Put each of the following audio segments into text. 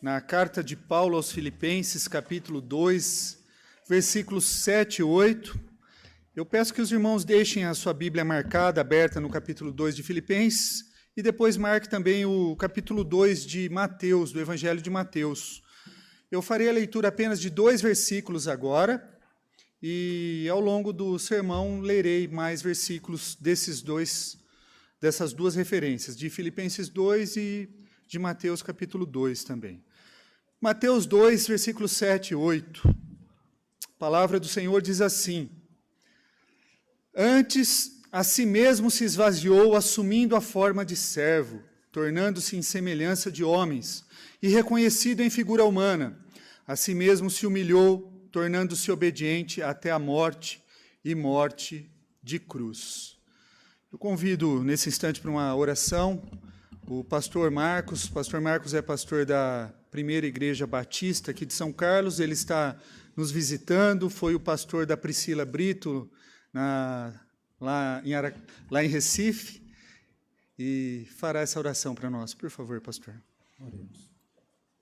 na carta de Paulo aos Filipenses, capítulo 2, versículos 7 e 8. Eu peço que os irmãos deixem a sua Bíblia marcada, aberta no capítulo 2 de Filipenses, e depois marque também o capítulo 2 de Mateus, do Evangelho de Mateus. Eu farei a leitura apenas de 2 versículos agora, e ao longo do sermão lerei mais versículos dessas duas referências, de Filipenses 2 e de Mateus capítulo 2 também. Mateus 2, versículos 7 e 8. A palavra do Senhor diz assim: Antes, a si mesmo se esvaziou, assumindo a forma de servo, tornando-se em semelhança de homens, e reconhecido em figura humana. A si mesmo se humilhou, tornando-se obediente até a morte, e morte de cruz. Eu convido nesse instante para uma oração o pastor Marcos. O pastor Marcos é pastor da Primeira Igreja Batista aqui de São Carlos. Ele está nos visitando, foi o pastor da Priscila Brito lá em Recife, e fará essa oração para nós. Por favor, pastor. Oremos.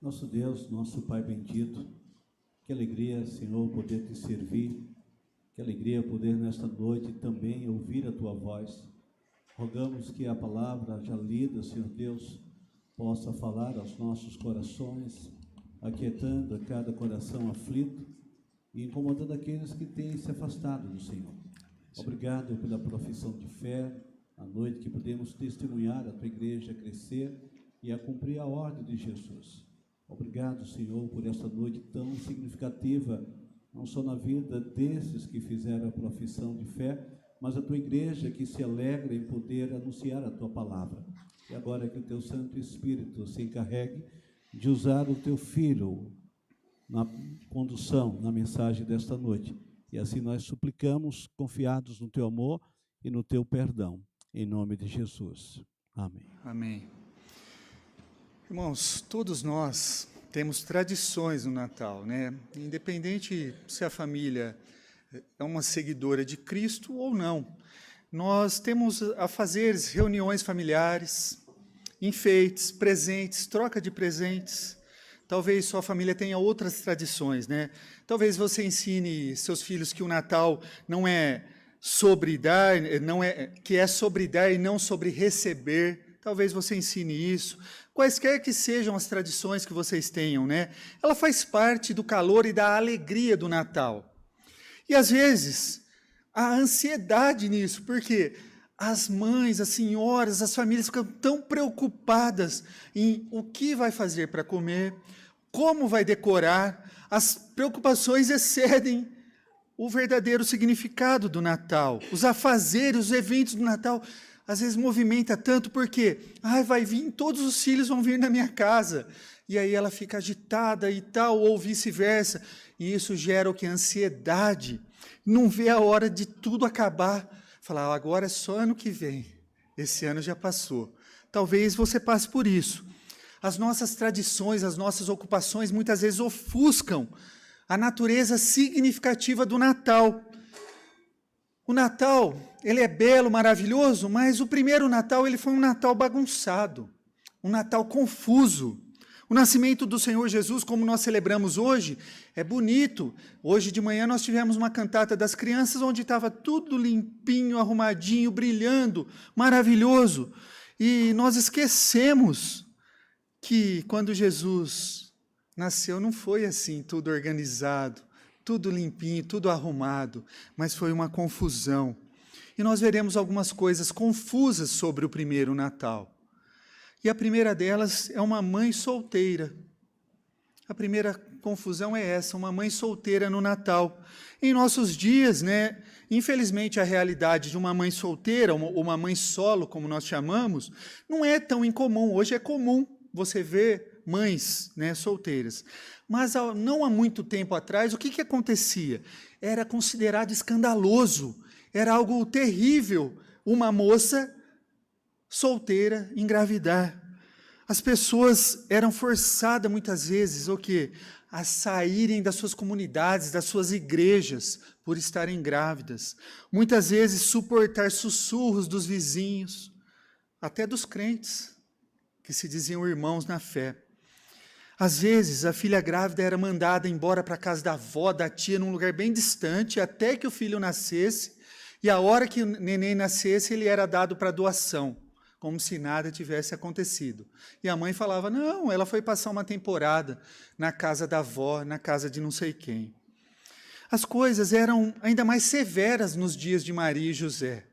Nosso Deus, nosso Pai bendito, que alegria, Senhor, poder te servir, que alegria poder nesta noite também ouvir a tua voz. Rogamos que a palavra já lida, Senhor Deus, possa falar aos nossos corações, aquietando cada coração aflito e incomodando aqueles que têm se afastado do Senhor. Obrigado pela profissão de fé, a noite que podemos testemunhar a tua igreja crescer e a cumprir a ordem de Jesus. Obrigado, Senhor, por esta noite tão significativa, não só na vida desses que fizeram a profissão de fé, mas a tua igreja que se alegra em poder anunciar a tua palavra. E agora que o teu Santo Espírito se encarregue de usar o teu Filho na condução, na mensagem desta noite. E assim nós suplicamos, confiados no teu amor e no teu perdão. Em nome de Jesus. Amém. Amém. Irmãos, todos nós temos tradições no Natal, né? Independente se a família é uma seguidora de Cristo ou não. Nós temos afazeres, reuniões familiares, enfeites, presentes, troca de presentes. Talvez sua família tenha outras tradições, né? Talvez você ensine seus filhos que o Natal não é sobre dar, que é sobre dar e não sobre receber. Talvez você ensine isso. Quaisquer que sejam as tradições que vocês tenham, né? Ela faz parte do calor e da alegria do Natal. E às vezes, há ansiedade nisso, porque as mães, as senhoras, as famílias ficam tão preocupadas em o que vai fazer para comer, como vai decorar. As preocupações excedem o verdadeiro significado do Natal. Os afazeres, os eventos do Natal, às vezes movimenta tanto porque, vai vir, todos os filhos vão vir na minha casa. E aí ela fica agitada e tal, ou vice-versa. E isso gera o que? Ansiedade. Não vê a hora de tudo acabar. Falar, agora é só ano que vem. Esse ano já passou. Talvez você passe por isso. As nossas tradições, as nossas ocupações, muitas vezes ofuscam a natureza significativa do Natal. O Natal, ele é belo, maravilhoso, mas o primeiro Natal, ele foi um Natal bagunçado. Um Natal confuso. O nascimento do Senhor Jesus, como nós celebramos hoje, é bonito. Hoje de manhã nós tivemos uma cantata das crianças, onde estava tudo limpinho, arrumadinho, brilhando, maravilhoso. E nós esquecemos que quando Jesus nasceu, não foi assim, tudo organizado, tudo limpinho, tudo arrumado, mas foi uma confusão. E nós veremos algumas coisas confusas sobre o primeiro Natal. E a primeira delas é uma mãe solteira. A primeira confusão é essa, uma mãe solteira no Natal. Em nossos dias, né, infelizmente a realidade de uma mãe solteira, ou uma mãe solo, como nós chamamos, não é tão incomum. Hoje é comum você ver mães, né, solteiras. Mas não há muito tempo atrás, o que acontecia? Era considerado escandaloso, era algo terrível uma moça solteira engravidar. As pessoas eram forçadas muitas vezes o quê? A saírem das suas comunidades, das suas igrejas, por estarem grávidas. Muitas vezes suportar sussurros dos vizinhos, até dos crentes, que se diziam irmãos na fé. Às vezes, a filha grávida era mandada embora para a casa da avó, da tia, num lugar bem distante, até que o filho nascesse, e a hora que o neném nascesse, ele era dado para doação, como se nada tivesse acontecido. E a mãe falava, não, ela foi passar uma temporada na casa da avó, na casa de não sei quem. As coisas eram ainda mais severas nos dias de Maria e José.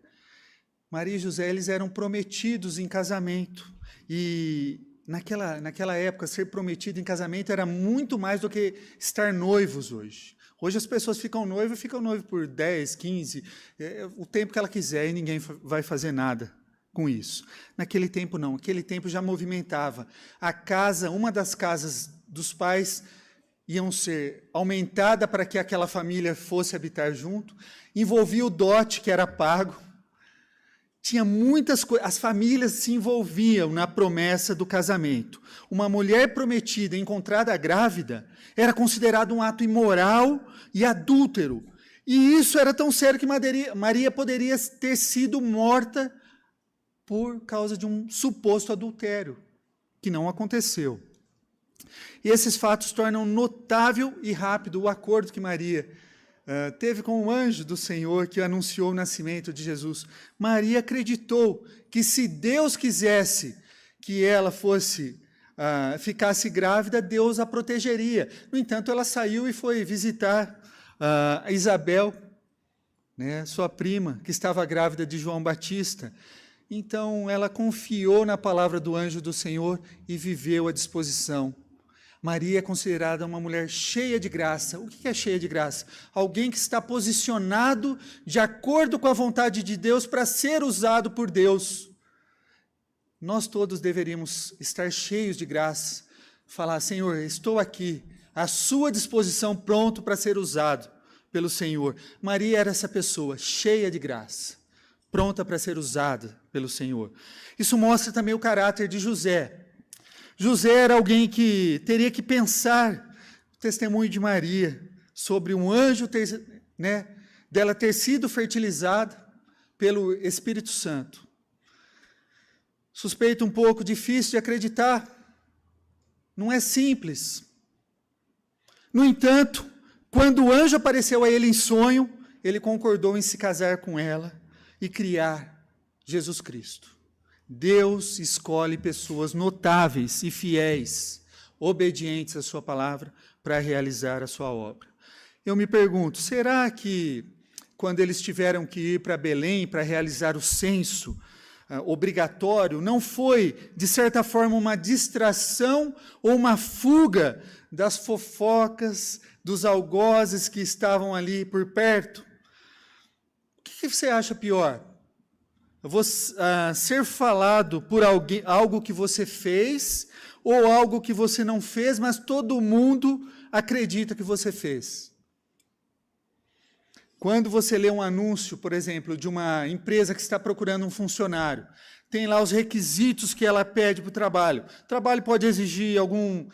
Maria e José, eles eram prometidos em casamento, e naquela época, ser prometido em casamento era muito mais do que estar noivos hoje. Hoje as pessoas ficam noivos por 10, 15, o tempo que ela quiser, e ninguém vai fazer nada com isso. Naquele tempo não, aquele tempo já movimentava. A casa, uma das casas dos pais iam ser aumentada para que aquela família fosse habitar junto, envolvia o dote que era pago. Tinha muitas coisas, as famílias se envolviam na promessa do casamento. Uma mulher prometida encontrada grávida era considerado um ato imoral e adúltero. E isso era tão sério que Maria poderia ter sido morta por causa de um suposto adultério, que não aconteceu. E esses fatos tornam notável e rápido o acordo que Maria teve com o anjo do Senhor que anunciou o nascimento de Jesus. Maria acreditou que se Deus quisesse que ela ficasse grávida, Deus a protegeria. No entanto, ela saiu e foi visitar a Isabel, né, sua prima, que estava grávida de João Batista. Então, ela confiou na palavra do anjo do Senhor e viveu à disposição. Maria é considerada uma mulher cheia de graça. O que é cheia de graça? Alguém que está posicionado de acordo com a vontade de Deus para ser usado por Deus. Nós todos deveríamos estar cheios de graça. Falar, Senhor, estou aqui, à sua disposição, pronto para ser usado pelo Senhor. Maria era essa pessoa, cheia de graça, pronta para ser usada pelo Senhor. Isso mostra também o caráter de José. José era alguém que teria que pensar o testemunho de Maria sobre um anjo dela ter sido fertilizada pelo Espírito Santo. Suspeito um pouco, difícil de acreditar. Não é simples. No entanto, quando o anjo apareceu a ele em sonho, ele concordou em se casar com ela e criar Jesus Cristo. Deus escolhe pessoas notáveis e fiéis, obedientes à sua palavra, para realizar a sua obra. Eu me pergunto, será que quando eles tiveram que ir para Belém para realizar o censo obrigatório, não foi, de certa forma, uma distração ou uma fuga das fofocas, dos algozes que estavam ali por perto? O que você acha pior? Ser falado por alguém, algo que você fez, ou algo que você não fez, mas todo mundo acredita que você fez. Quando você lê um anúncio, por exemplo, de uma empresa que está procurando um funcionário, tem lá os requisitos que ela pede para o trabalho. O trabalho pode exigir algum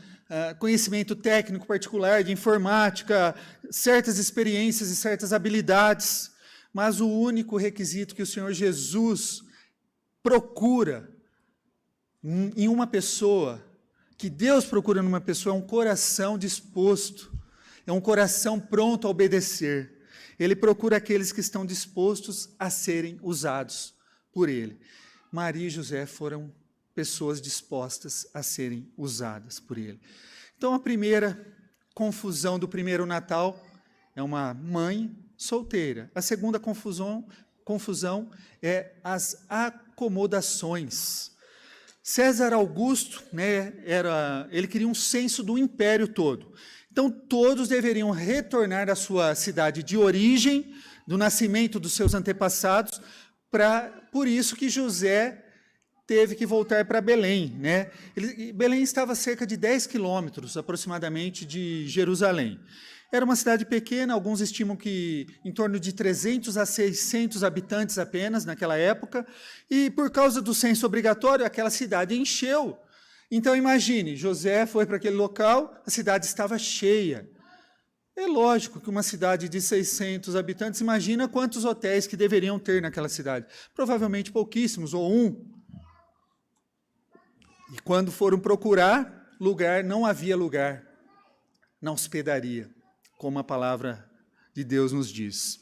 conhecimento técnico particular, de informática, certas experiências e certas habilidades. Mas o único requisito que o Senhor Jesus procura em uma pessoa, que Deus procura numa pessoa, é um coração disposto, é um coração pronto a obedecer. Ele procura aqueles que estão dispostos a serem usados por Ele. Maria e José foram pessoas dispostas a serem usadas por Ele. Então, a primeira confusão do primeiro Natal é uma mãe solteira. A segunda confusão é as acomodações. César Augusto, ele queria um censo do império todo. Então, todos deveriam retornar à sua cidade de origem, do nascimento dos seus antepassados, por isso que José teve que voltar para Belém. Belém estava a cerca de 10 quilômetros, aproximadamente, de Jerusalém. Era uma cidade pequena, alguns estimam que em torno de 300 a 600 habitantes apenas naquela época, e por causa do censo obrigatório, aquela cidade encheu. Então imagine, José foi para aquele local, a cidade estava cheia. É lógico que uma cidade de 600 habitantes, imagina quantos hotéis que deveriam ter naquela cidade. Provavelmente pouquíssimos, ou um. E quando foram procurar lugar, não havia lugar na hospedaria, como a palavra de Deus nos diz.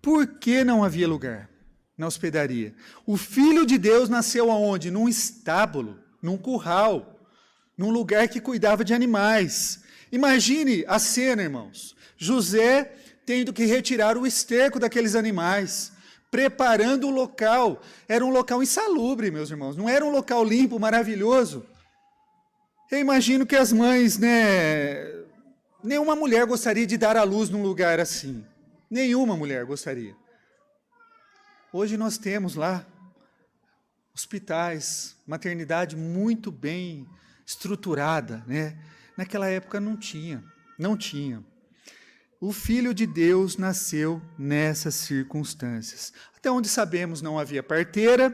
Por que não havia lugar na hospedaria? O Filho de Deus nasceu aonde? Num estábulo, num curral, num lugar que cuidava de animais. Imagine a cena, irmãos. José tendo que retirar o esterco daqueles animais, preparando o local. Era um local insalubre, meus irmãos. Não era um local limpo, maravilhoso. Eu imagino que as mães, nenhuma mulher gostaria de dar à luz num lugar assim. Nenhuma mulher gostaria. Hoje nós temos lá hospitais, maternidade muito bem estruturada, né? Naquela época não tinha. O Filho de Deus nasceu nessas circunstâncias. Até onde sabemos, não havia parteira,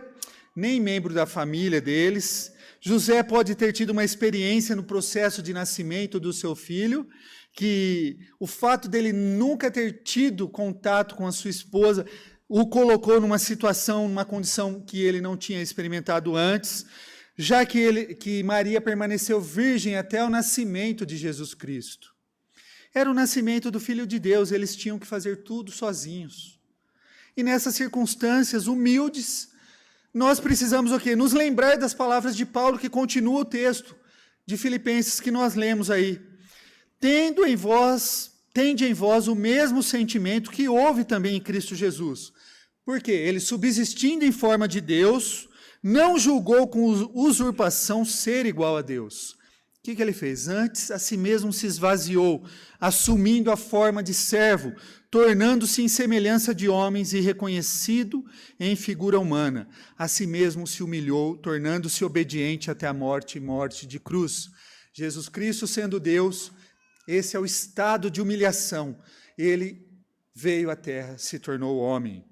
nem membro da família deles. José pode ter tido uma experiência no processo de nascimento do seu filho, que o fato dele nunca ter tido contato com a sua esposa o colocou numa situação, numa condição que ele não tinha experimentado antes, já que Maria permaneceu virgem até o nascimento de Jesus Cristo. Era o nascimento do Filho de Deus, eles tinham que fazer tudo sozinhos. E nessas circunstâncias humildes, nós precisamos o quê? Nos lembrar das palavras de Paulo, que continua o texto de Filipenses que nós lemos aí. Tende em vós o mesmo sentimento que houve também em Cristo Jesus. Porque ele, subsistindo em forma de Deus, não julgou com usurpação ser igual a Deus. O que ele fez? Antes, a si mesmo se esvaziou, assumindo a forma de servo, tornando-se em semelhança de homens e reconhecido em figura humana. A si mesmo se humilhou, tornando-se obediente até a morte e morte de cruz. Jesus Cristo, sendo Deus, esse é o estado de humilhação. Ele veio à terra, se tornou homem.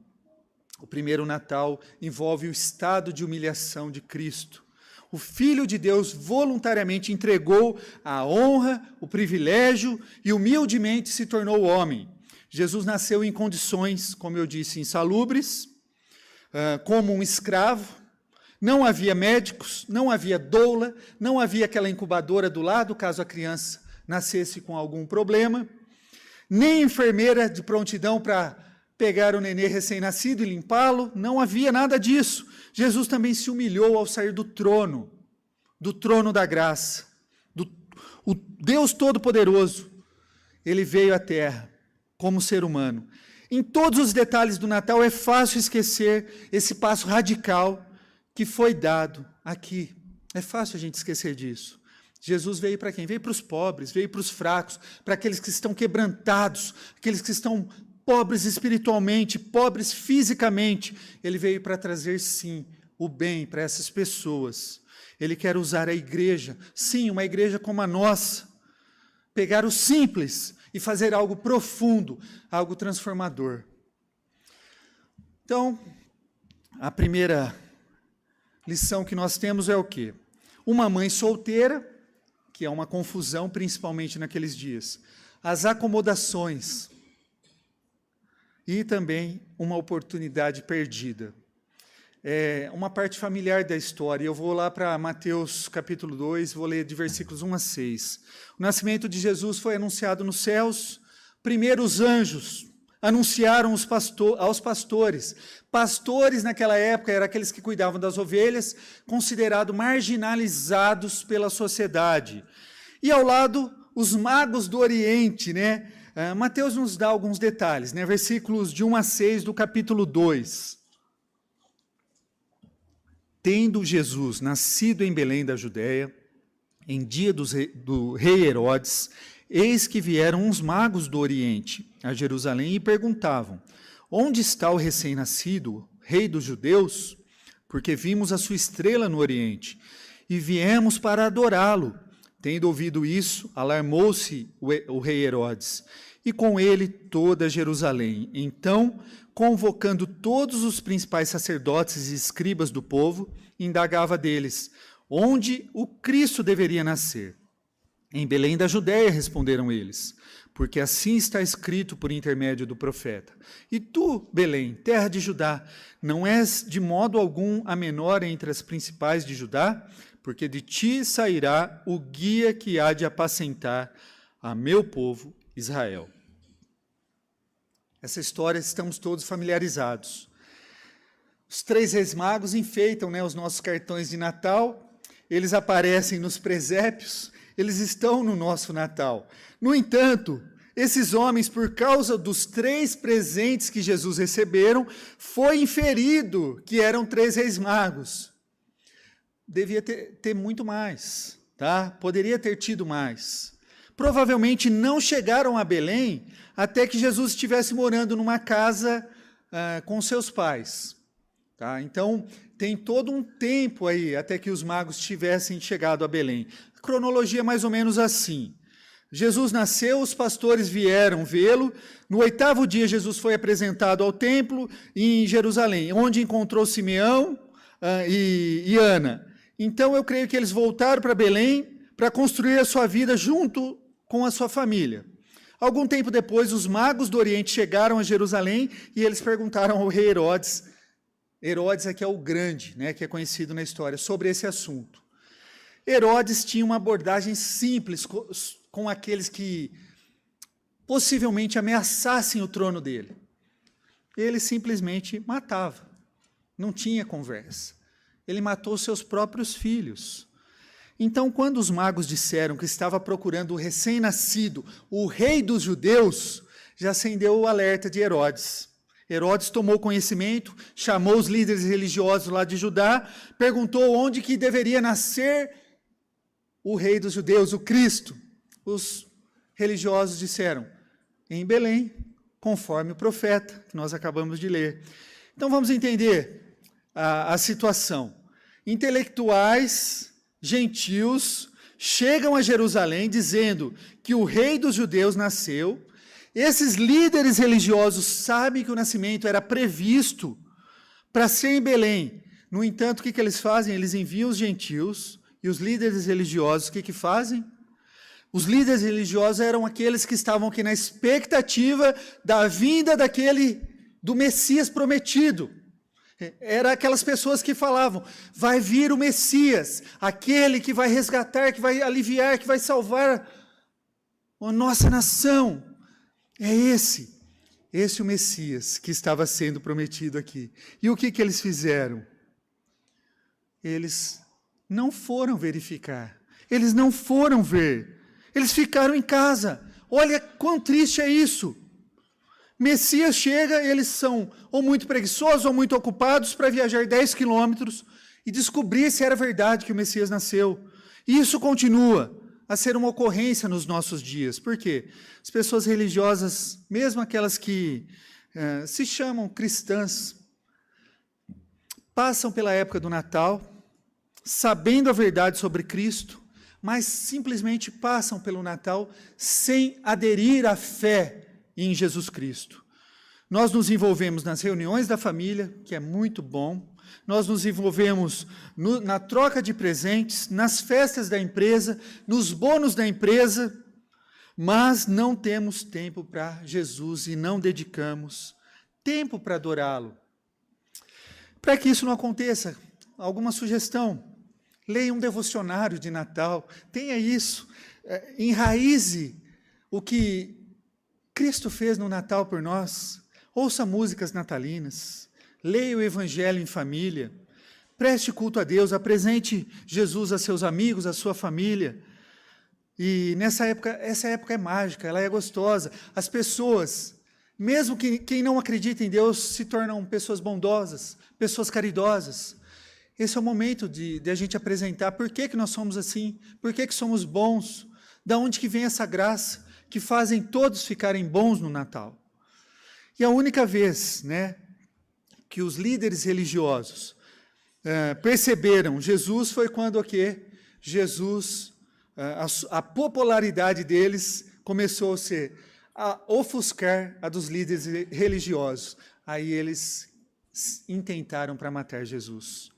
O primeiro Natal envolve o estado de humilhação de Cristo. O Filho de Deus voluntariamente entregou a honra, o privilégio e humildemente se tornou homem. Jesus nasceu em condições, como eu disse, insalubres, como um escravo. Não havia médicos, não havia doula, não havia aquela incubadora do lado, caso a criança nascesse com algum problema, nem enfermeira de prontidão para pegar o nenê recém-nascido e limpá-lo, não havia nada disso. Jesus também se humilhou ao sair do trono da graça, o Deus Todo-Poderoso. Ele veio à terra como ser humano. Em todos os detalhes do Natal é fácil esquecer esse passo radical que foi dado aqui. É fácil a gente esquecer disso. Jesus veio para quem? Veio para os pobres, veio para os fracos, para aqueles que estão quebrantados, aqueles que estão pobres espiritualmente, pobres fisicamente. Ele veio para trazer, sim, o bem para essas pessoas. Ele quer usar a igreja, sim, uma igreja como a nossa, pegar o simples e fazer algo profundo, algo transformador. Então, a primeira lição que nós temos é o quê? Uma mãe solteira, que é uma confusão, principalmente naqueles dias. As acomodações. E também uma oportunidade perdida. Uma parte familiar da história. Eu vou lá para Mateus capítulo 2, vou ler de versículos 1 a 6. O nascimento de Jesus foi anunciado nos céus. Primeiro os anjos anunciaram aos pastores. Pastores naquela época eram aqueles que cuidavam das ovelhas, considerados marginalizados pela sociedade. E ao lado, os magos do Oriente, né? Mateus nos dá alguns detalhes, né? Versículos de 1 a 6 do capítulo 2. Tendo Jesus nascido em Belém da Judéia, em dia do rei Herodes, eis que vieram uns magos do Oriente a Jerusalém e perguntavam: onde está o recém-nascido, rei dos judeus? Porque vimos a sua estrela no Oriente e viemos para adorá-lo. Tendo ouvido isso, alarmou-se o rei Herodes, e com ele toda Jerusalém. Então, convocando todos os principais sacerdotes e escribas do povo, indagava deles, onde o Cristo deveria nascer. Em Belém da Judéia, responderam eles, porque assim está escrito por intermédio do profeta. E tu, Belém, terra de Judá, não és de modo algum a menor entre as principais de Judá, porque de ti sairá o guia que há de apacentar a meu povo Israel. Essa história estamos todos familiarizados. Os 3 reis magos enfeitam, os nossos cartões de Natal, eles aparecem nos presépios, eles estão no nosso Natal. No entanto, esses homens, por causa dos 3 presentes que Jesus receberam, foi inferido que eram 3 reis magos. Devia ter muito mais, tá? Poderia ter tido mais. Provavelmente não chegaram a Belém até que Jesus estivesse morando numa casa com seus pais. Tá? Então, tem todo um tempo aí até que os magos tivessem chegado a Belém. A cronologia é mais ou menos assim. Jesus nasceu, os pastores vieram vê-lo. No 8º dia, Jesus foi apresentado ao templo em Jerusalém, onde encontrou Simeão e Ana. Então, eu creio que eles voltaram para Belém para construir a sua vida junto com a sua família. Algum tempo depois, os magos do Oriente chegaram a Jerusalém e eles perguntaram ao rei Herodes, Herodes aqui é o grande, que é conhecido na história, sobre esse assunto. Herodes tinha uma abordagem simples com aqueles que possivelmente ameaçassem o trono dele. Ele simplesmente matava, não tinha conversa. Ele matou seus próprios filhos. Então, quando os magos disseram que estava procurando o recém-nascido, o rei dos judeus, já acendeu o alerta de Herodes. Herodes tomou conhecimento, chamou os líderes religiosos lá de Judá, perguntou onde que deveria nascer o rei dos judeus, o Cristo. Os religiosos disseram, em Belém, conforme o profeta, que nós acabamos de ler. Então vamos entender a situação. Intelectuais, gentios, chegam a Jerusalém dizendo que o rei dos judeus nasceu. Esses líderes religiosos sabem que o nascimento era previsto para ser em Belém. No entanto, o que eles fazem? Eles enviam os gentios e os líderes religiosos, o que fazem? Os líderes religiosos eram aqueles que estavam aqui na expectativa da vinda do Messias prometido. Era aquelas pessoas que falavam, vai vir o Messias, aquele que vai resgatar, que vai aliviar, que vai salvar a nossa nação. É esse o Messias que estava sendo prometido aqui. E o que eles fizeram? Eles não foram verificar, eles não foram ver, eles ficaram em casa. Olha quão triste é isso. Messias chega, eles são ou muito preguiçosos ou muito ocupados para viajar 10 quilômetros e descobrir se era verdade que o Messias nasceu. E isso continua a ser uma ocorrência nos nossos dias. Por quê? As pessoas religiosas, mesmo aquelas que se chamam cristãs, passam pela época do Natal, sabendo a verdade sobre Cristo, mas simplesmente passam pelo Natal sem aderir à fé em Jesus Cristo. Nós nos envolvemos nas reuniões da família, que é muito bom, nós nos envolvemos na troca de presentes, nas festas da empresa, nos bônus da empresa, mas não temos tempo para Jesus e não dedicamos tempo para adorá-lo. Para que isso não aconteça, alguma sugestão? Leia um devocionário de Natal, tenha isso, enraize o que Cristo fez no Natal por nós, ouça músicas natalinas, leia o Evangelho em família, preste culto a Deus, apresente Jesus a seus amigos, a sua família. E essa época é mágica, ela é gostosa. As pessoas, mesmo quem não acredita em Deus, se tornam pessoas bondosas, pessoas caridosas. Esse é o momento de a gente apresentar por que nós somos assim, por que somos bons, da onde que vem essa graça, que fazem todos ficarem bons no Natal. E a única vez, que os líderes religiosos perceberam Jesus foi quando o quê? Jesus, a popularidade deles começou a ofuscar a dos líderes religiosos. Aí eles intentaram para matar Jesus.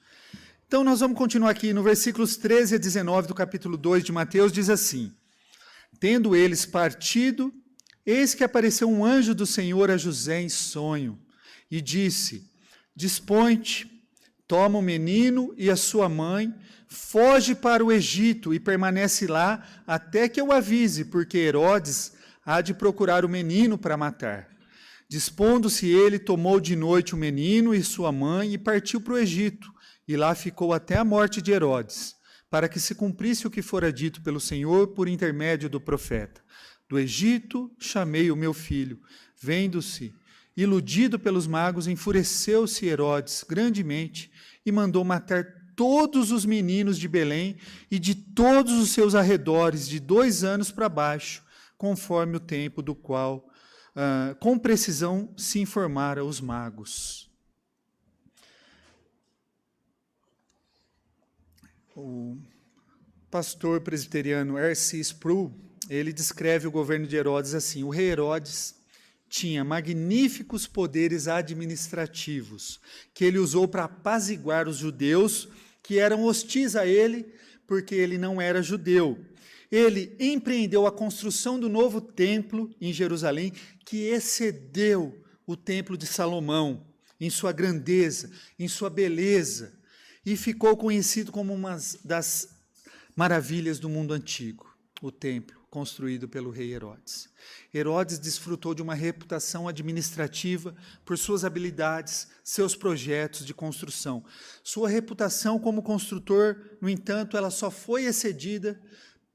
Então nós vamos continuar aqui no versículos 13 a 19 do capítulo 2 de Mateus, diz assim: tendo eles partido, eis que apareceu um anjo do Senhor a José em sonho, e disse: dispõe-te, toma o menino e a sua mãe, foge para o Egito e permanece lá até que eu avise, porque Herodes há de procurar o menino para matar. Dispondo-se ele, tomou de noite o menino e sua mãe e partiu para o Egito, e lá ficou até a morte de Herodes, para que se cumprisse o que fora dito pelo Senhor por intermédio do profeta. Do Egito chamei o meu filho. Vendo-se iludido pelos magos, enfureceu-se Herodes grandemente e mandou matar todos os meninos de Belém e de todos os seus arredores, de 2 anos para baixo, conforme o tempo do qual, com precisão, se informara os magos. O pastor presbiteriano R.C. Sproul, ele descreve o governo de Herodes assim: o rei Herodes tinha magníficos poderes administrativos, que ele usou para apaziguar os judeus que eram hostis a ele, porque ele não era judeu. Ele empreendeu a construção do novo templo em Jerusalém, que excedeu o templo de Salomão, em sua grandeza, em sua beleza, e ficou conhecido como uma das maravilhas do mundo antigo, o templo construído pelo rei Herodes. Herodes desfrutou de uma reputação administrativa por suas habilidades, seus projetos de construção. Sua reputação como construtor, no entanto, ela só foi excedida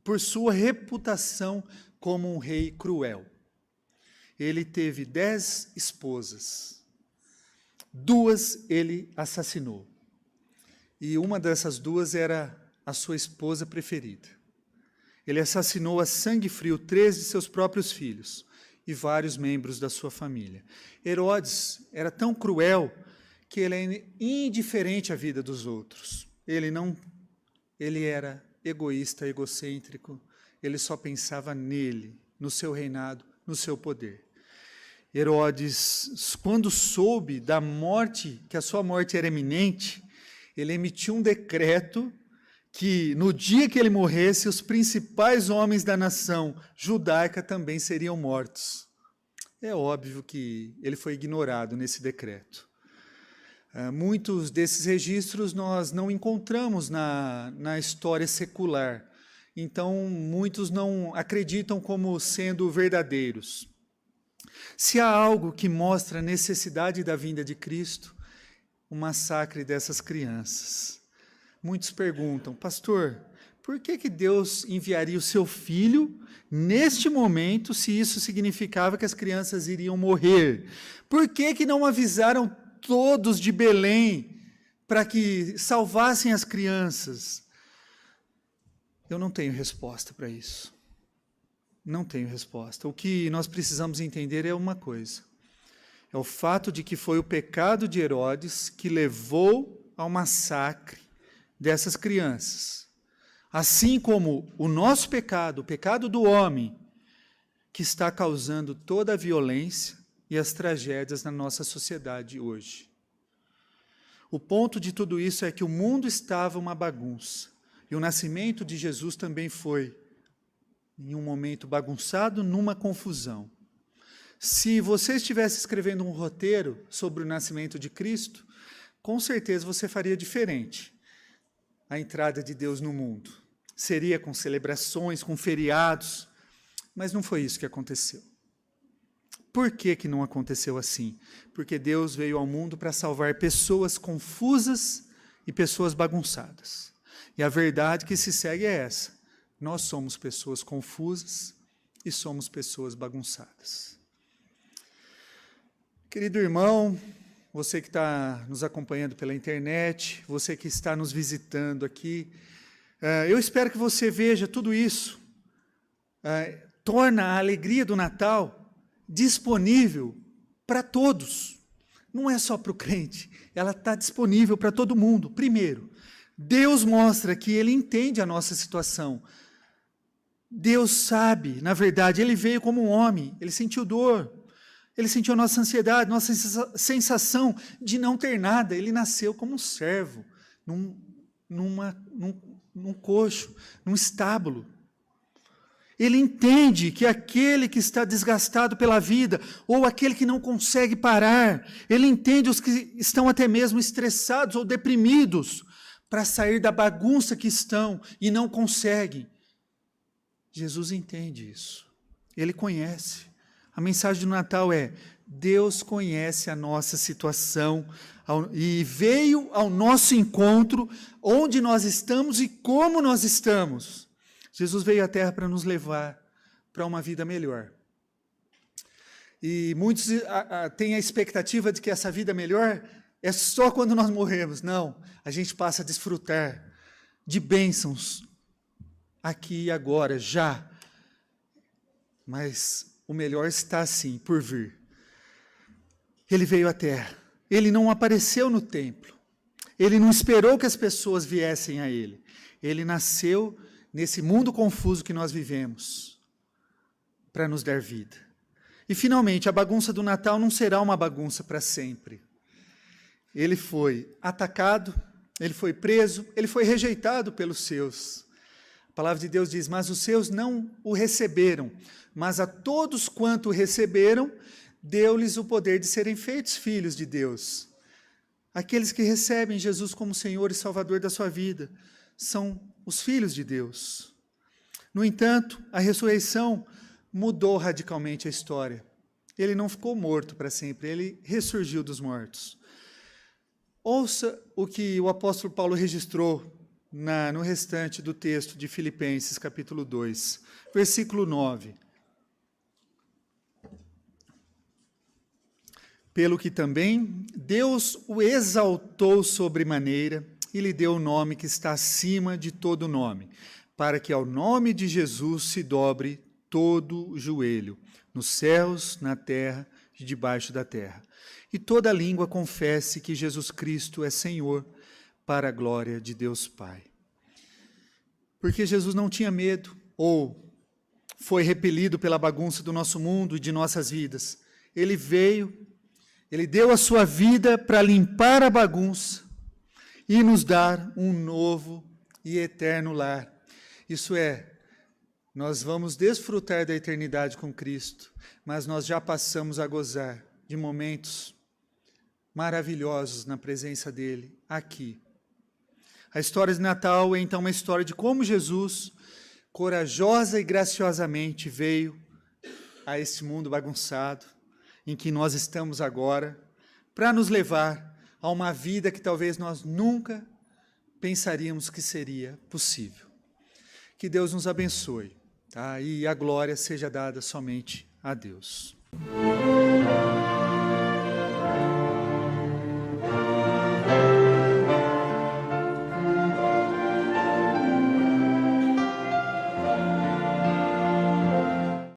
por sua reputação como um rei cruel. Ele teve 10 esposas, 2 ele assassinou. E uma dessas 2 era a sua esposa preferida. Ele assassinou a sangue frio 3 de seus próprios filhos e vários membros da sua família. Herodes era tão cruel que ele é indiferente à vida dos outros. Ele era egoísta, egocêntrico, ele só pensava nele, no seu reinado, no seu poder. Herodes, quando soube da morte, que a sua morte era iminente, ele emitiu um decreto que no dia que ele morresse, os principais homens da nação judaica também seriam mortos. É óbvio que ele foi ignorado nesse decreto. Muitos desses registros nós não encontramos na história secular, então muitos não acreditam como sendo verdadeiros. Se há algo que mostra a necessidade da vinda de Cristo, o massacre dessas crianças. Muitos perguntam: pastor, por que Deus enviaria o seu filho neste momento, se isso significava que as crianças iriam morrer? Por que não avisaram todos de Belém para que salvassem as crianças? Eu não tenho resposta para isso. Não tenho resposta. O que nós precisamos entender é uma coisa: é o fato de que foi o pecado de Herodes que levou ao massacre dessas crianças. Assim como o nosso pecado, o pecado do homem, que está causando toda a violência e as tragédias na nossa sociedade hoje. O ponto de tudo isso é que o mundo estava uma bagunça, e o nascimento de Jesus também foi em um momento bagunçado, numa confusão. Se você estivesse escrevendo um roteiro sobre o nascimento de Cristo, com certeza você faria diferente. A entrada de Deus no mundo seria com celebrações, com feriados, mas não foi isso que aconteceu. Por que não aconteceu assim? Porque Deus veio ao mundo para salvar pessoas confusas e pessoas bagunçadas. E a verdade que se segue é essa: nós somos pessoas confusas e somos pessoas bagunçadas. Querido irmão, você que está nos acompanhando pela internet, você que está nos visitando aqui, eu espero que você veja tudo isso, torna a alegria do Natal disponível para todos. Não é só para o crente, ela está disponível para todo mundo. Primeiro, Deus mostra que Ele entende a nossa situação. Deus sabe, na verdade, Ele veio como um homem, Ele sentiu dor, Ele sentiu a nossa ansiedade, nossa sensação de não ter nada. Ele nasceu como um servo, num coxo, num estábulo. Ele entende que aquele que está desgastado pela vida, ou aquele que não consegue parar, ele entende os que estão até mesmo estressados ou deprimidos para sair da bagunça que estão e não conseguem. Jesus entende isso. Ele conhece. A mensagem do Natal é: Deus conhece a nossa situação e veio ao nosso encontro, onde nós estamos e como nós estamos. Jesus veio à Terra para nos levar para uma vida melhor. E muitos têm a expectativa de que essa vida melhor é só quando nós morremos. Não, a gente passa a desfrutar de bênçãos aqui e agora, já. Mas o melhor está sim por vir. Ele veio à Terra. Ele não apareceu no templo. Ele não esperou que as pessoas viessem a ele. Ele nasceu nesse mundo confuso que nós vivemos, para nos dar vida. E, finalmente, a bagunça do Natal não será uma bagunça para sempre. Ele foi atacado, ele foi preso, ele foi rejeitado pelos seus. A palavra de Deus diz: mas os seus não o receberam, mas a todos quanto o receberam, deu-lhes o poder de serem feitos filhos de Deus. Aqueles que recebem Jesus como Senhor e Salvador da sua vida são os filhos de Deus. No entanto, a ressurreição mudou radicalmente a história. Ele não ficou morto para sempre, ele ressurgiu dos mortos. Ouça o que o apóstolo Paulo registrou no restante do texto de Filipenses, capítulo 2, versículo 9. Pelo que também Deus o exaltou sobremaneira e lhe deu o nome que está acima de todo nome, para que ao nome de Jesus se dobre todo o joelho, nos céus, na terra e debaixo da terra, e toda língua confesse que Jesus Cristo é Senhor, para a glória de Deus Pai. Porque Jesus não tinha medo, ou foi repelido pela bagunça do nosso mundo e de nossas vidas. Ele veio, ele deu a sua vida para limpar a bagunça e nos dar um novo e eterno lar. Isso é, nós vamos desfrutar da eternidade com Cristo, mas nós já passamos a gozar de momentos maravilhosos na presença dele aqui. A história de Natal é então uma história de como Jesus, corajosa e graciosamente, veio a este mundo bagunçado, em que nós estamos agora, para nos levar a uma vida que talvez nós nunca pensaríamos que seria possível. Que Deus nos abençoe, tá? E a glória seja dada somente a Deus.